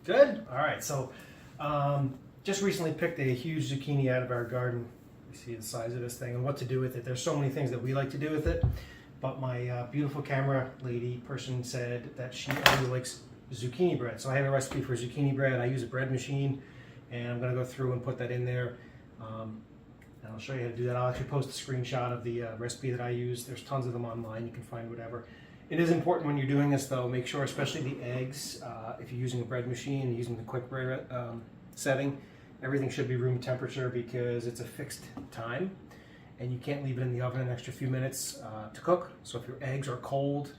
Good. All right. So, just recently picked a huge zucchini out of our garden. You see the size of this thing and what to do with it. There's so many things that we like to do with it, but my beautiful camera lady person said that she only likes zucchini bread. So I have a recipe for zucchini bread. I use a bread machine, and I'm going to go through and put that in there. And I'll show you how to do that. I'll actually post a screenshot of the recipe that I use. There's tons of them online. You can find whatever. It is important when you're doing this, though, make sure, especially the eggs, if you're using a bread machine and using the quick bread setting, everything should be room temperature because it's a fixed time and you can't leave it in the oven an extra few minutes to cook. So if your eggs are cold,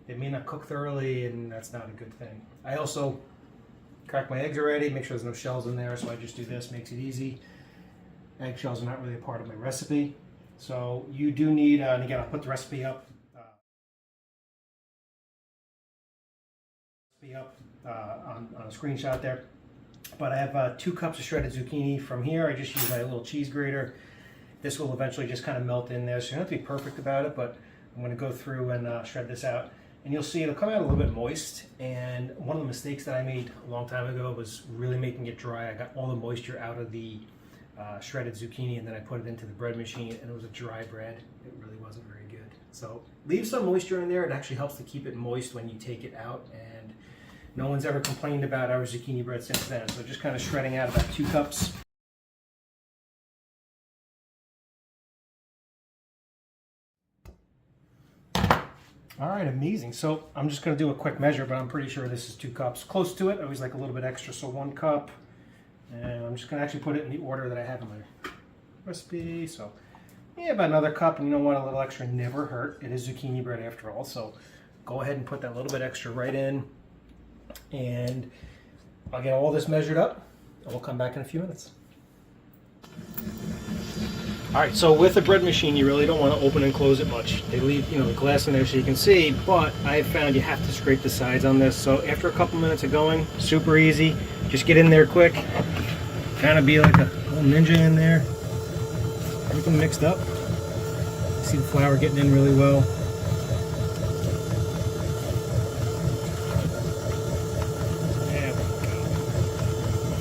they may not cook thoroughly, and that's not a good thing. I also crack my eggs already, make sure there's no shells in there, so I just do this, makes it easy. Eggshells are not really a part of my recipe. So you do need, and again, I'll put the recipe up. On a screenshot there. But I have 2 cups of shredded zucchini from here. I just use my little cheese grater. This will eventually just kind of melt in there, so you don't have to be perfect about it, but I'm going to go through and shred this out. And you'll see it'll come out a little bit moist, and one of the mistakes that I made a long time ago was really making it dry. I got all the moisture out of the shredded zucchini, and then I put it into the bread machine, and it was a dry bread. It really wasn't very good. So leave some moisture in there. It actually helps to keep it moist when you take it out, and no one's ever complained about our zucchini bread since then. So just kind of shredding out about 2 cups. All right, amazing. So I'm just going to do a quick measure, but I'm pretty sure this is 2 cups. Close to it. I always like a little bit extra, so 1 cup. And I'm just going to actually put it in the order that I have in my recipe. So yeah, about another cup. And you know what? A little extra never hurt. It is zucchini bread after all. So go ahead and put that little bit extra right in. And I'll get all this measured up, and we'll come back in a few minutes. All right, so with a bread machine, you really don't want to open and close it much. They leave, the glass in there so you can see, but I've found you have to scrape the sides on this. So after a couple minutes of going, super easy. Just get in there quick. Kind of be like a little ninja in there. Everything mixed up. See the flour getting in really well.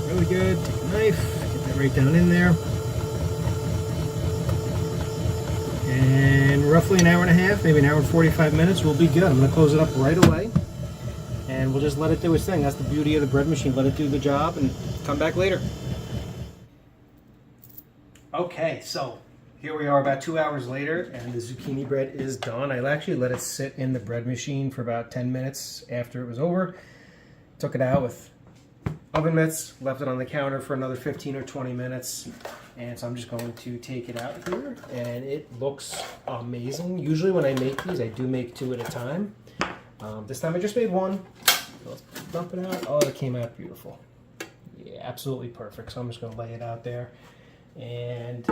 Really good. Take a knife, get that right down in there. And roughly an hour and a half, maybe an hour and 45 minutes, will be good. I'm going to close it up right away, and we'll just let it do its thing. That's the beauty of the bread machine. Let it do the job and come back later. Okay, so here we are about 2 hours later, and the zucchini bread is done. I actually let it sit in the bread machine for about 10 minutes after it was over. Took it out with oven mitts, left it on the counter for another 15 or 20 minutes, and so I'm just going to take it out here, and it looks amazing. Usually when I make these, I do make 2 at a time. This time I just made 1. So let's dump it out. Oh, it came out beautiful. Yeah, absolutely perfect. So I'm just going to lay it out there, and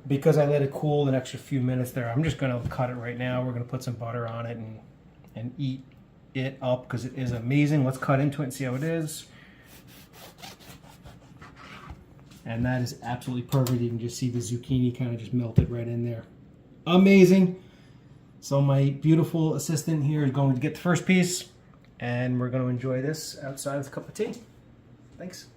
because I let it cool an extra few minutes there, I'm just going to cut it right now. We're going to put some butter on it and eat it up because it is amazing. Let's cut into it and see how it is. And that is absolutely perfect. You can just see the zucchini kind of just melted right in there. Amazing. So my beautiful assistant here is going to get the first piece, and we're going to enjoy this outside with a cup of tea. Thanks.